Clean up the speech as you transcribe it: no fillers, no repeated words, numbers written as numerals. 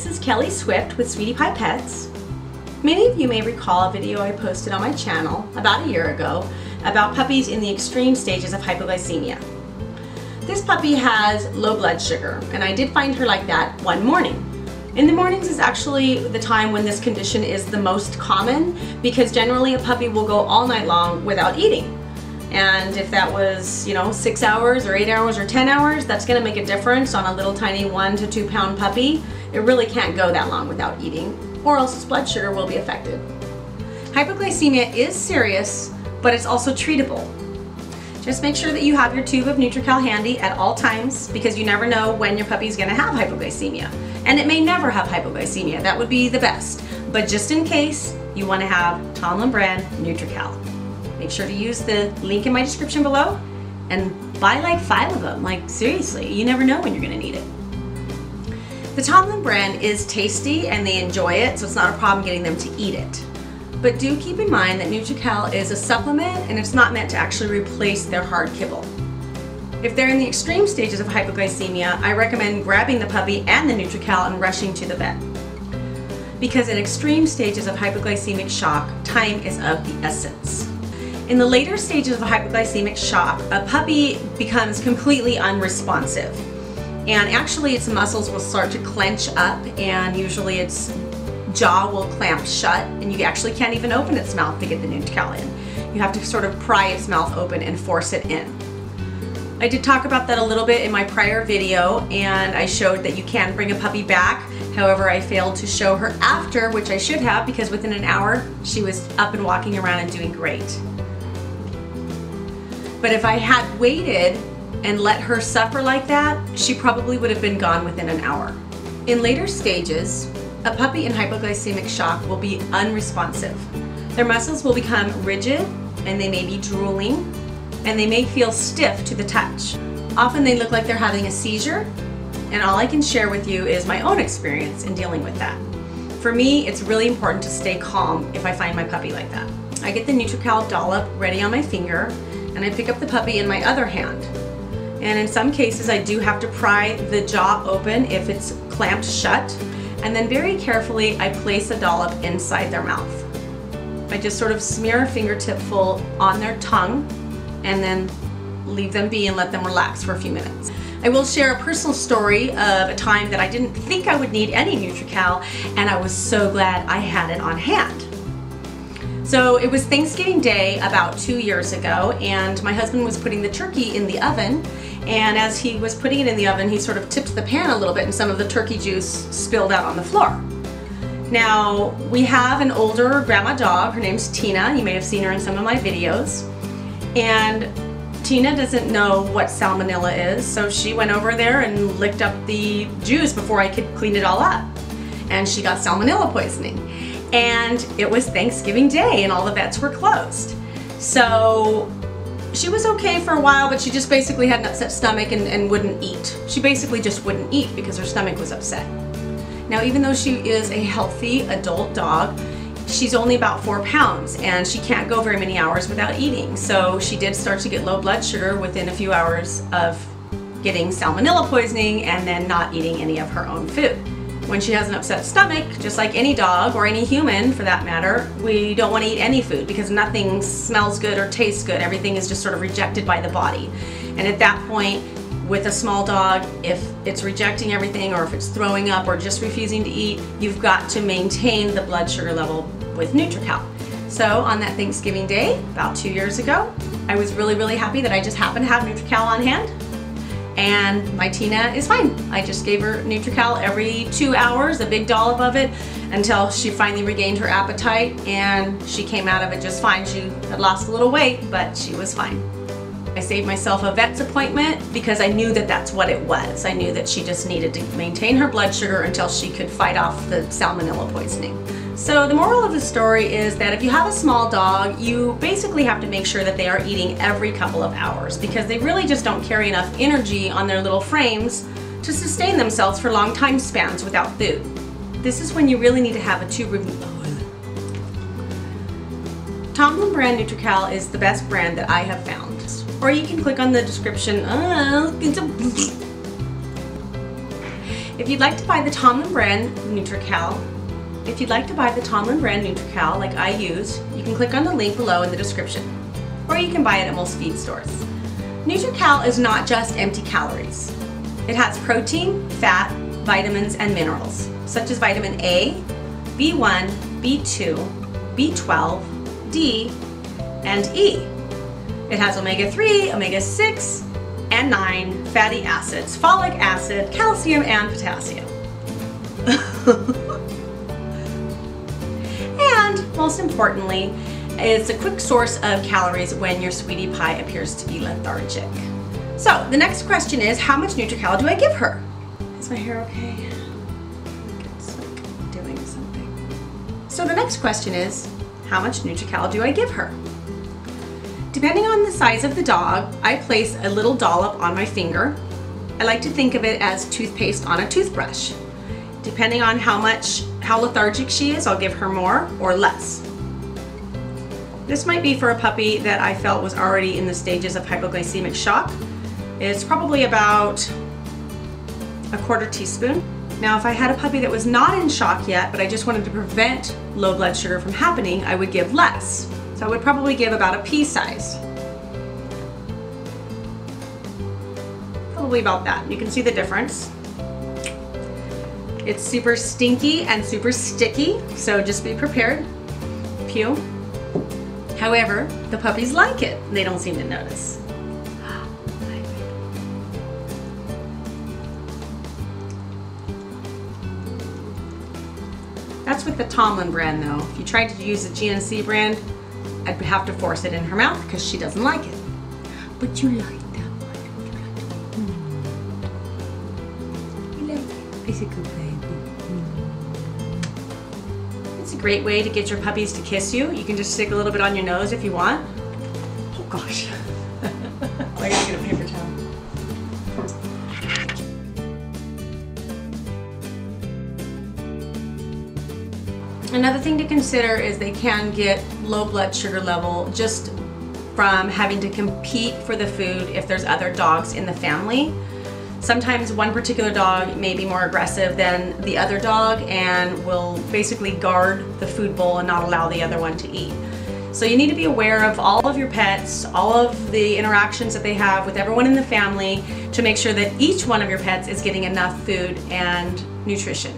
this is Kelly Swift with Sweetie Pie Pets. Many of you may recall a video I posted on my channel about a year ago about puppies in the extreme stages of hypoglycemia. This puppy has low blood sugar, and I did find her like that one morning. In the mornings is actually the time when this condition is the most common, because generally a puppy will go all night long without eating. And if that was, 6 hours or 8 hours or 10 hours, that's going to make a difference on a little tiny 1 to 2 pound puppy. It really can't go that long without eating, or else its blood sugar will be affected. Hypoglycemia is serious, but it's also treatable. Just make sure that you have your tube of Nutri-Cal handy at all times, because you never know when your puppy's going to have hypoglycemia. And it may never have hypoglycemia. That would be the best. But just in case, you want to have Tomlin brand Nutri-Cal. Make sure to use the link in my description below and buy like 5 of them. Like, seriously, you never know when you're going to need it. The Tomlin brand is tasty and they enjoy it, so it's not a problem getting them to eat it. But do keep in mind that Nutri-Cal is a supplement and it's not meant to actually replace their hard kibble. If they're in the extreme stages of hypoglycemia, I recommend grabbing the puppy and the Nutri-Cal and rushing to the vet. Because in extreme stages of hypoglycemic shock, time is of the essence. In the later stages of hypoglycemic shock, a puppy becomes completely unresponsive. And actually its muscles will start to clench up, and usually its jaw will clamp shut, and you actually can't even open its mouth to get the Nutri-Cal in. You have to sort of pry its mouth open and force it in. I did talk about that a little bit in my prior video, and I showed that you can bring a puppy back. However, I failed to show her after, which I should have, because within an hour she was up and walking around and doing great. But if I had waited and let her suffer like that, she probably would have been gone within an hour. In later stages, a puppy in hypoglycemic shock will be unresponsive. Their muscles will become rigid, and they may be drooling, and they may feel stiff to the touch. Often they look like they're having a seizure, and all I can share with you is my own experience in dealing with that. For me, it's really important to stay calm if I find my puppy like that. I get the Nutri-Cal dollop ready on my finger, and I pick up the puppy in my other hand. And in some cases I do have to pry the jaw open if it's clamped shut, and then very carefully I place a dollop inside their mouth. I just sort of smear a fingertip full on their tongue and then leave them be and let them relax for a few minutes. I will share a personal story of a time that I didn't think I would need any Nutri-Cal, and I was so glad I had it on hand. So it was Thanksgiving Day about 2 years ago, and my husband was putting the turkey in the oven, and as he was putting it in the oven, he sort of tipped the pan a little bit and some of the turkey juice spilled out on the floor. Now, we have an older grandma dog. Her name's Tina. You may have seen her in some of my videos. And Tina doesn't know what salmonella is, so she went over there and licked up the juice before I could clean it all up. And she got salmonella poisoning. And it was Thanksgiving Day and all the vets were closed. So she was okay for a while, but she just basically had an upset stomach and wouldn't eat. She basically just wouldn't eat because her stomach was upset. Now, even though she is a healthy adult dog, she's only about 4 pounds and she can't go very many hours without eating. So she did start to get low blood sugar within a few hours of getting salmonella poisoning and then not eating any of her own food. When she has an upset stomach, just like any dog or any human for that matter, we don't want to eat any food because nothing smells good or tastes good. Everything is just sort of rejected by the body. And at that point, with a small dog, if it's rejecting everything or if it's throwing up or just refusing to eat, you've got to maintain the blood sugar level with Nutri-Cal. So on that Thanksgiving Day, about 2 years ago, I was really, really happy that I just happened to have Nutri-Cal on hand. And my Tina is fine. I just gave her Nutri-Cal every 2 hours, a big dollop of it, until she finally regained her appetite, and she came out of it just fine. She had lost a little weight, but she was fine. I saved myself a vet's appointment because I knew that that's what it was. I knew that she just needed to maintain her blood sugar until she could fight off the salmonella poisoning. So the moral of the story is that if you have a small dog, you basically have to make sure that they are eating every couple of hours, because they really just don't carry enough energy on their little frames to sustain themselves for long time spans without food. This is when you really need to have a tube of Tomlin brand Nutri-Cal is the best brand that I have found. Or you can click on the description. If you'd like to buy the Tomlin brand Nutri-Cal, like I use, you can click on the link below in the description, or you can buy it at most feed stores. Nutri-Cal is not just empty calories. It has protein, fat, vitamins, and minerals, such as vitamin A, B1, B2, B12, D, and E. It has omega-3, omega-6, and 9 fatty acids, folic acid, calcium, and potassium. And most importantly, it's a quick source of calories when your sweetie pie appears to be lethargic. So the next question is, how much Nutri-Cal do I give her? Is my hair okay? It's like doing something. So the next question is, how much Nutri-Cal do I give her? Depending on the size of the dog, I place a little dollop on my finger. I like to think of it as toothpaste on a toothbrush. Depending on how lethargic she is, I'll give her more or less. This might be for a puppy that I felt was already in the stages of hypoglycemic shock. It's probably about a 1/4 teaspoon. Now, if I had a puppy that was not in shock yet, but I just wanted to prevent low blood sugar from happening, I would give less. So I would probably give about a pea-sized. Probably about that. You can see the difference. It's super stinky and super sticky, so just be prepared. Pew. However, the puppies like it. They don't seem to notice. That's with the Tomlin brand though. If you tried to use the GNC brand, I'd have to force it in her mouth because she doesn't like it. But you like that one. You like it. It's a good baby. It's a great way to get your puppies to kiss you. You can just stick a little bit on your nose if you want. Oh gosh. I gotta get a paper towel. Another thing to consider is they can get low blood sugar level just from having to compete for the food if there's other dogs in the family. Sometimes one particular dog may be more aggressive than the other dog and will basically guard the food bowl and not allow the other one to eat. So you need to be aware of all of your pets, all of the interactions that they have with everyone in the family to make sure that each one of your pets is getting enough food and nutrition.